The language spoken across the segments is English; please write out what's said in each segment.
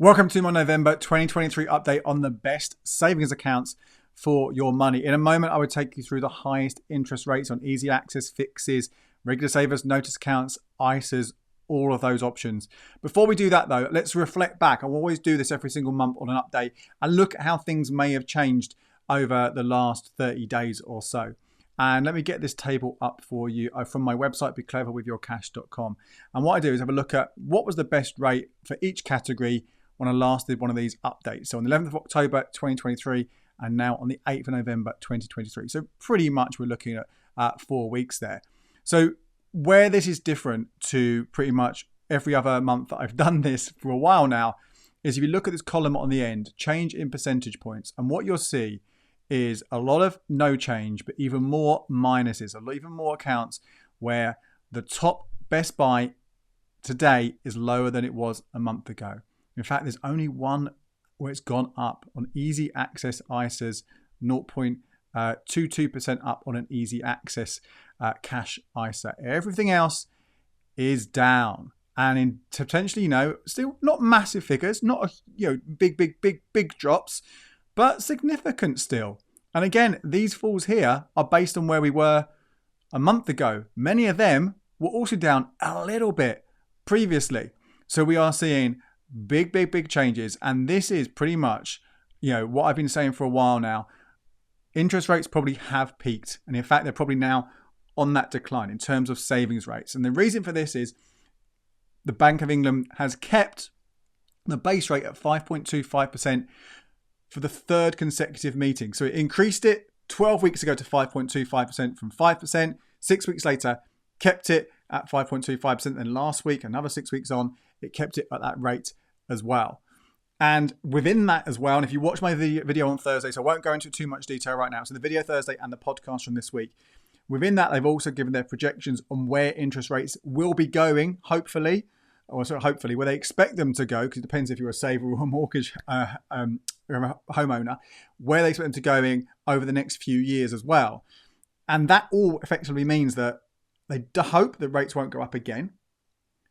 Welcome to my November 2023 update on the best savings accounts for your money. In a moment, I will take you through the highest interest rates on easy access, fixes, regular savers, notice accounts, ISAs, all of those options. Before we do that though, let's reflect back. I always do this every single month on an update and look at how things may have changed over the last 30 days or so. And let me get this table up for you from my website, becleverwithyourcash.com. And what I do is have a look at what was the best rate for each category when I last did one of these updates. So on the 11th of October 2023 and now on the 8th of November 2023. So pretty much we're looking at 4 weeks there. So where this is different to pretty much every other month that I've done this for a while now is if you look at this column on the end, change in percentage points, and what you'll see is a lot of no change, but even more minuses, even more accounts where the top best buy today is lower than it was a month ago. In fact, there's only one where it's gone up on easy access ISAs, 0.22% up on an easy access cash ISA. Everything else is down, and in potentially, still not massive figures, not big drops, but significant still. And again, these falls here are based on where we were a month ago. Many of them were also down a little bit previously. So we are seeing big changes. And this is pretty much, what I've been saying for a while now. Interest rates probably have peaked. And in fact, they're probably now on that decline in terms of savings rates. And the reason for this is the Bank of England has kept the base rate at 5.25% for the third consecutive meeting. So it increased it 12 weeks ago to 5.25% from 5%. 6 weeks later, kept it at 5.25%. Then last week, another 6 weeks on, it kept it at that rate as well. And within that as well, and if you watch my video on Thursday, so I won't go into too much detail right now. So the video Thursday and the podcast from this week. Within that, they've also given their projections on where interest rates will be going, hopefully, where they expect them to go, because it depends if you're a saver or a mortgage or a homeowner, where they expect them to go over the next few years as well. And that all effectively means that they hope that rates won't go up again.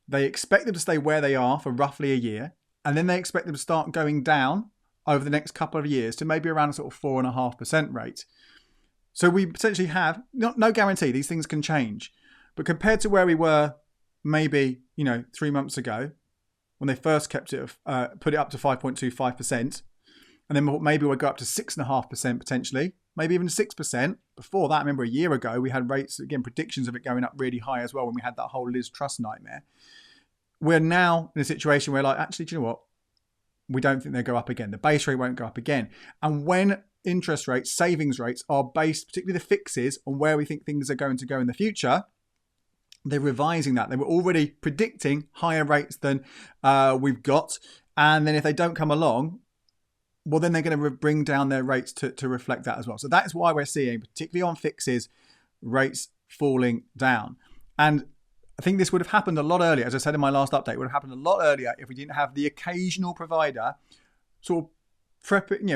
They expect them to stay where they are for roughly a year. And then they expect them to start going down over the next couple of years to maybe around a sort of 4.5% rate. So we potentially have, no guarantee, these things can change. But compared to where we were maybe, 3 months ago, when they first kept it, put it up to 5.25%, and then maybe we'll go up to 6.5% potentially, maybe even 6%. Before that, I remember a year ago, we had rates, again, predictions of it going up really high as well when we had that whole Liz Truss nightmare. We're now in a situation where actually, do you know what? We don't think they'll go up again. The base rate won't go up again. And when interest rates, savings rates are based, particularly the fixes, on where we think things are going to go in the future, they're revising that. They were already predicting higher rates than we've got. And then if they don't come along, well, then they're going to bring down their rates to reflect that as well. So that is why we're seeing, particularly on fixes, rates falling down. And I think this would have happened a lot earlier. As I said in my last update, it would have happened a lot earlier if we didn't have the occasional provider sort of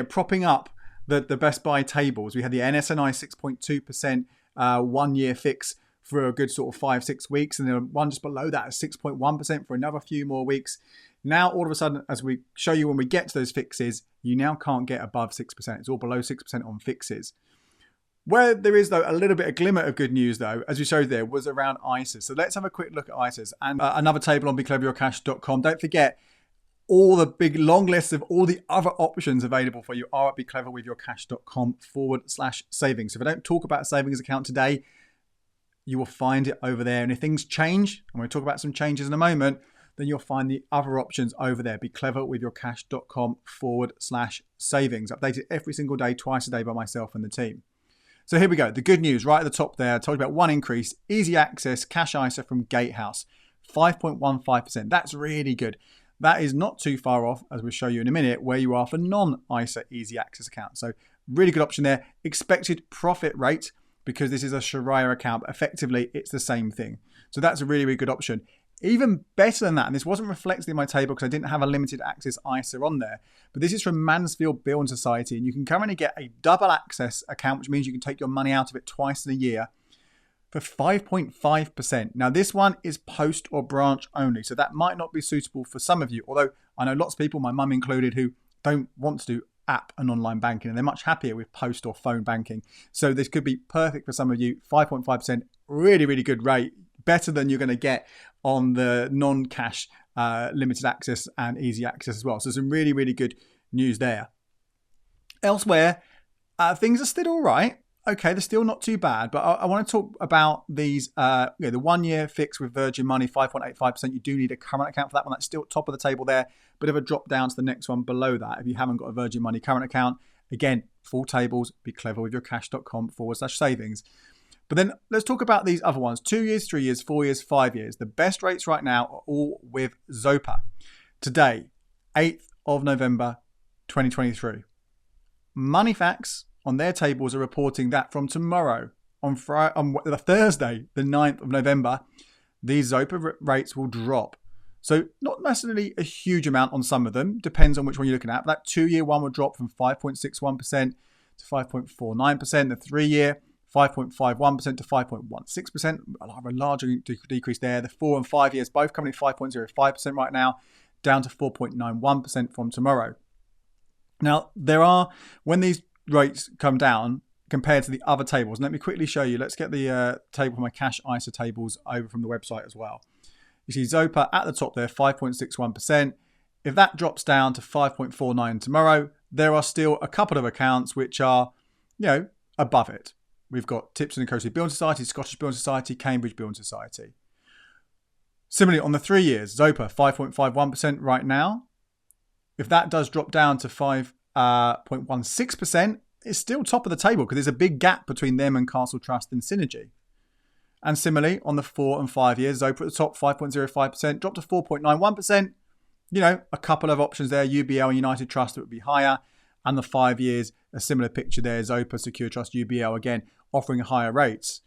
propping up the best buy tables. We had the NSNI 6.2% 1 year fix for a good sort of 5-6 weeks, and then one just below that at 6.1% for another few more weeks. Now, all of a sudden, as we show you when we get to those fixes, you now can't get above 6%. It's all below 6% on fixes. Where there is, though, a little bit of glimmer of good news, though, as we showed there, was around ISAs. So let's have a quick look at ISAs. And another table on becleveryourcash.com. Don't forget, all the big long lists of all the other options available for you are at becleverwithyourcash.com/savings. So if I don't talk about a savings account today, you will find it over there. And if things change, and we'll talk about some changes in a moment, then you'll find the other options over there. becleverwithyourcash.com/savings. Updated every single day, twice a day by myself and the team. So here we go. The good news right at the top there. I told you about one increase. Easy access cash ISA from Gatehouse. 5.15%. That's really good. That is not too far off, as we'll show you in a minute, where you are for non-ISA easy access accounts. So really good option there. Expected profit rate, because this is a Sharia account, but effectively it's the same thing. So that's a really, really good option. Even better than that, and this wasn't reflected in my table because I didn't have a limited access ISA on there, but this is from Mansfield Building Society, and you can currently get a double access account, which means you can take your money out of it twice in a year for 5.5%. Now this one is post or branch only, so that might not be suitable for some of you, although I know lots of people, my mum included, who don't want to do app and online banking, and they're much happier with post or phone banking. So this could be perfect for some of you. 5.5%, really, really good rate, better than you're going to get on the non-cash limited access and easy access as well. So some really, really good news there. Elsewhere, things are still all right. Okay, they're still not too bad, but I want to talk about these, the 1 year fix with Virgin Money, 5.85%. You do need a current account for that one. That's still top of the table there. Bit of a drop down to the next one below that if you haven't got a Virgin Money current account. Again, full tables, be clever with your cash.com/savings. But then let's talk about these other ones. 2 years, 3 years, 4 years, 5 years. The best rates right now are all with Zopa. Today, 8th of November, 2023. Moneyfacts on their tables are reporting that from tomorrow, on Thursday, the 9th of November, these Zopa rates will drop. So not necessarily a huge amount on some of them, depends on which one you're looking at. That 2 year one will drop from 5.61% to 5.49%. The 3 year, 5.51% to 5.16%, a larger decrease there. The 4 and 5 years, both coming in 5.05% right now, down to 4.91% from tomorrow. Now, when these rates come down compared to the other tables, and let me quickly show you. Let's get the table for my cash ISA tables over from the website as well. You see Zopa at the top there, 5.61%. If that drops down to 5.49 tomorrow, there are still a couple of accounts which are, above it. We've got Tipton and Coastal Building Society, Scottish Building Society, Cambridge Building Society. Similarly, on the 3 years, Zopa, 5.51% right now. If that does drop down to 5.16%, it's still top of the table because there's a big gap between them and Castle Trust and Synergy. And similarly, on the 4 and 5 years, Zopa at the top, 5.05%, dropped to 4.91%. A couple of options there, UBL and United Trust, that would be higher. And the 5 years, a similar picture there, Zopa, Secure Trust, UBL, again, offering higher rates.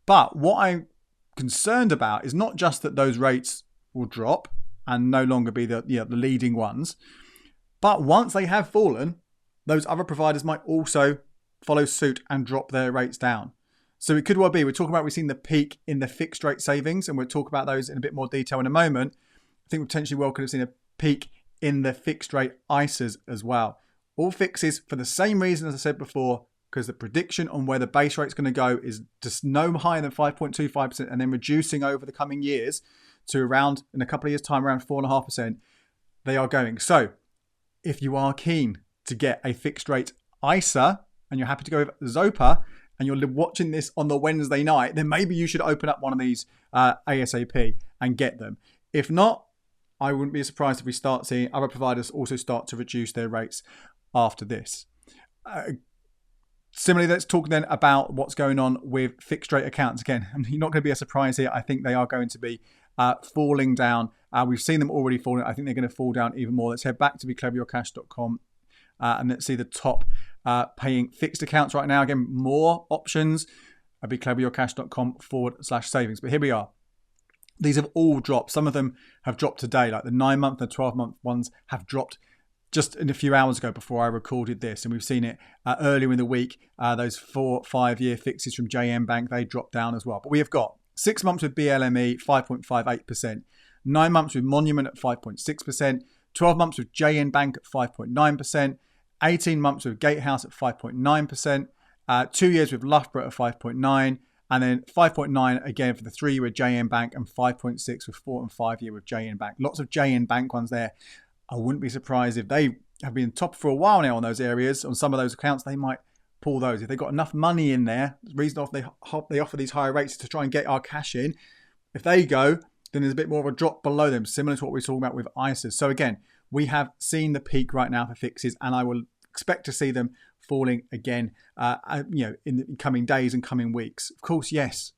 But what I'm concerned about is not just that those rates will drop and no longer be the leading ones, but once they have fallen, those other providers might also follow suit and drop their rates down. So it could well be, we've seen the peak in the fixed rate savings, and we'll talk about those in a bit more detail in a moment. I think we potentially could have seen a peak in the fixed rate ISAs as well. All fixes for the same reason as I said before, because the prediction on where the base rate's going to go is just no higher than 5.25% and then reducing over the coming years to around, in a couple of years' time, around 4.5%. They are going. So if you are keen to get a fixed rate ISA and you're happy to go with Zopa and you're watching this on the Wednesday night, then maybe you should open up one of these ASAP and get them. If not, I wouldn't be surprised if we start seeing other providers also start to reduce their rates after this. Similarly, let's talk then about what's going on with fixed rate accounts. Again, you're not going to be a surprise here. I think they are going to be falling down. We've seen them already falling. I think they're going to fall down even more. Let's head back to becleveryourcash.com and let's see the top paying fixed accounts right now. Again, more options at becleveryourcash.com/savings. But here we are. These have all dropped. Some of them have dropped today, like the 9-month and 12-month ones have dropped just in a few hours ago before I recorded this. And we've seen it earlier in the week. Those 4-5 year fixes from JM Bank, they dropped down as well. But we have got 6 months with BLME, 5.58%. 9 months with Monument at 5.6%. 12 months with JN Bank at 5.9%. 18 months with Gatehouse at 5.9%. 2 years with Loughborough at 5.9%. And then 5.9 again for the 3 year with JN Bank, and 5.6 with 4 and 5 year with JN Bank. Lots of JN Bank ones there. I wouldn't be surprised if they have been top for a while now on those areas. On some of those accounts, they might pull those. If they've got enough money in there, the reason they offer these higher rates is to try and get our cash in. If they go, then there's a bit more of a drop below them, similar to what we were talking about with ISAs. So again, we have seen the peak right now for fixes, and I will expect to see them falling again in the coming days and coming weeks. Of course, yes,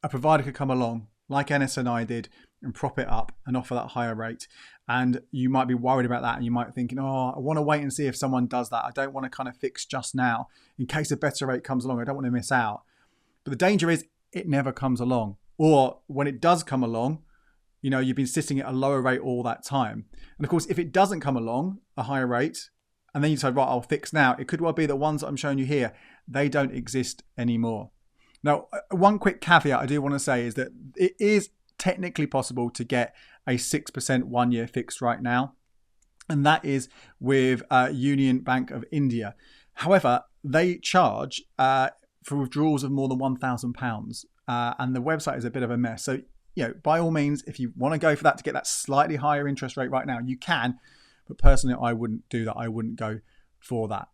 a provider could come along like NS&I did and prop it up and offer that higher rate. And you might be worried about that, and you might be thinking, I want to wait and see if someone does that. I don't want to kind of fix just now in case a better rate comes along. I don't want to miss out. But the danger is it never comes along. Or when it does come along, you've been sitting at a lower rate all that time. And of course, if it doesn't come along, a higher rate, and then you say, right, I'll fix now, it could well be the ones that I'm showing you here, they don't exist anymore. Now, one quick caveat I do want to say is that it is technically possible to get a 6% 1 year fixed right now. and that is with Union Bank of India. However, they charge for withdrawals of more than £1,000, and the website is a bit of a mess. So, by all means, if you want to go for that to get that slightly higher interest rate right now, you can. But personally, I wouldn't do that. I wouldn't go for that.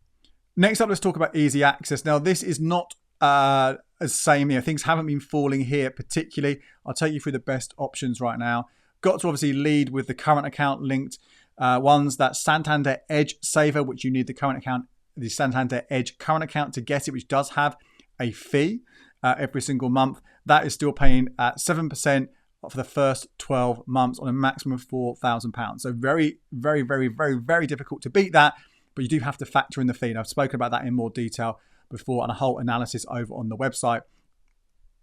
Next up, let's talk about easy access. Now, this is not as same. Things haven't been falling here particularly. I'll take you through the best options right now. Got to obviously lead with the current account linked ones. That's Santander Edge Saver, which you need the Santander Edge current account to get it, which does have a fee every single month. That is still paying at 7% for the first 12 months on a maximum of £4,000. So very, very, very, very, very difficult to beat that, but you do have to factor in the fee. And I've spoken about that in more detail before and a whole analysis over on the website.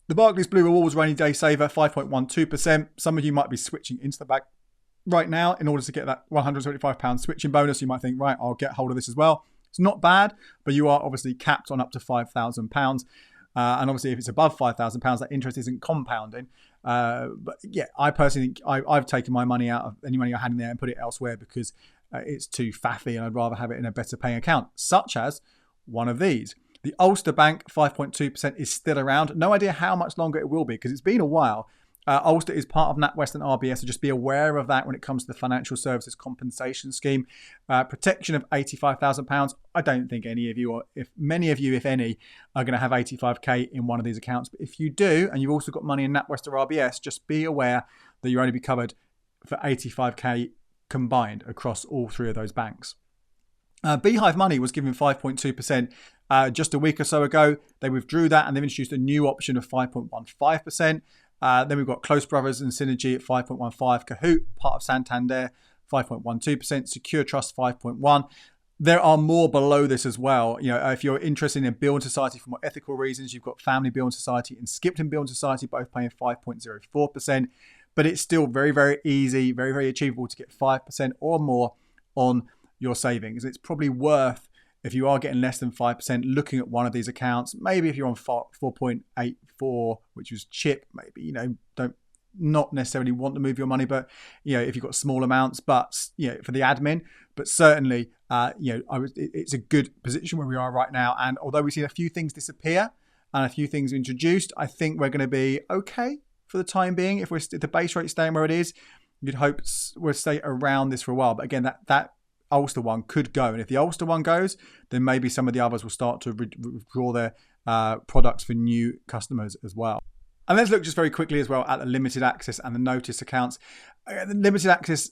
The Barclays Blue Rewards Rainy Day Saver, 5.12%. Some of you might be switching into the bag right now in order to get that £175 switching bonus. You might think, right, I'll get hold of this as well. It's not bad, but you are obviously capped on up to £5,000. And obviously, if it's above £5,000, that interest isn't compounding. But yeah, I personally think I've taken my money out of any money I had in there and put it elsewhere because it's too faffy and I'd rather have it in a better paying account, such as one of these. The Ulster Bank 5.2% is still around. No idea how much longer it will be because it's been a while. Ulster is part of NatWest and RBS, so just be aware of that when it comes to the Financial Services Compensation Scheme. Protection of £85,000. I don't think any of you, or if many of you, if any, are going to have 85k in one of these accounts. But if you do, and you've also got money in NatWest or RBS, just be aware that you'll only be covered for 85k combined across all three of those banks. Beehive Money was given 5.2% just a week or so ago. They withdrew that and they've introduced a new option of 5.15%. Then we've got Close Brothers and Synergy at 5.15%, Kahoot, part of Santander, 5.12%, Secure Trust 5.1%. There are more below this as well. If you're interested in a building society for more ethical reasons, you've got Family Building Society and Skipton Building Society, both paying 5.04%. But it's still very, very easy, very, very achievable to get 5% or more on your savings. It's probably worth, if you are getting less than 5%, looking at one of these accounts. Maybe if you're on 4.84, which was chip, maybe, don't not necessarily want to move your money, but, if you've got small amounts, but, for the admin, but certainly, it's a good position where we are right now. And although we've seen a few things disappear and a few things introduced, I think we're going to be okay for the time being. If the base rate staying where it is, you'd hope we'll stay around this for a while. But again, that Ulster one could go. And if the Ulster one goes, then maybe some of the others will start to withdraw their products for new customers as well. And let's look just very quickly as well at the limited access and the notice accounts. The limited access,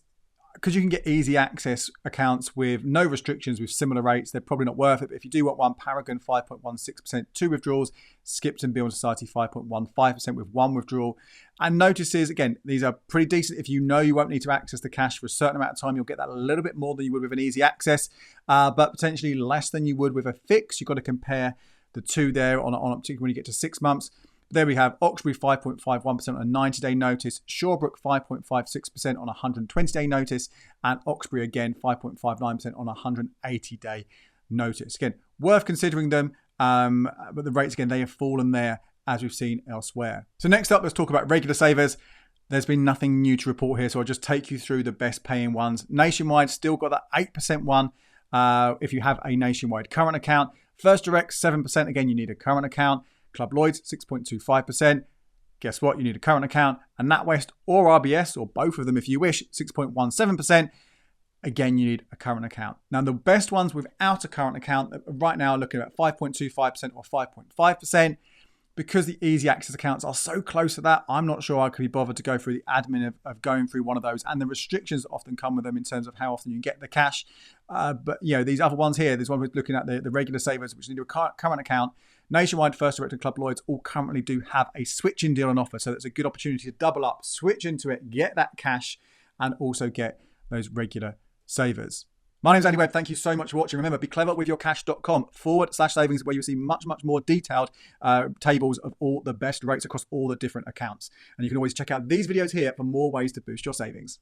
because you can get easy access accounts with no restrictions with similar rates, they're probably not worth it. But if you do want one, Paragon 5.16%, 2 withdrawals, Skipton Building Society 5.15% with 1 withdrawal. And notices, again, these are pretty decent. If you know you won't need to access the cash for a certain amount of time, you'll get that a little bit more than you would with an easy access, but potentially less than you would with a fix. You've got to compare the two there on particularly when you get to 6 months. There we have Oxbury 5.51% on a 90-day notice, Shawbrook 5.56% on a 120-day notice, and Oxbury again 5.59% on a 180-day notice. Again, worth considering them, but the rates again, they have fallen there as we've seen elsewhere. So next up, let's talk about regular savers. There's been nothing new to report here, so I'll just take you through the best paying ones. Nationwide still got that 8% one if you have a Nationwide current account. First Direct 7%, again, you need a current account. Club Lloyds 6.25%. Guess what? You need a current account. And NatWest or RBS, or both of them if you wish, 6.17%. Again, you need a current account. Now, the best ones without a current account right now are looking at 5.25% or 5.5%. Because the easy access accounts are so close to that, I'm not sure I could be bothered to go through the admin of going through one of those, and the restrictions that often come with them in terms of how often you get the cash. But these other ones here, this one we're looking at, the regular savers, which need a current account. Nationwide, First Direct and Club Lloyds all currently do have a switching deal on offer, so it's a good opportunity to double up, switch into it, get that cash, and also get those regular savers. My name's Andy Webb. Thank you so much for watching. Remember, becleverwithyourcash.com/savings, where you'll see much, much more detailed tables of all the best rates across all the different accounts. And you can always check out these videos here for more ways to boost your savings.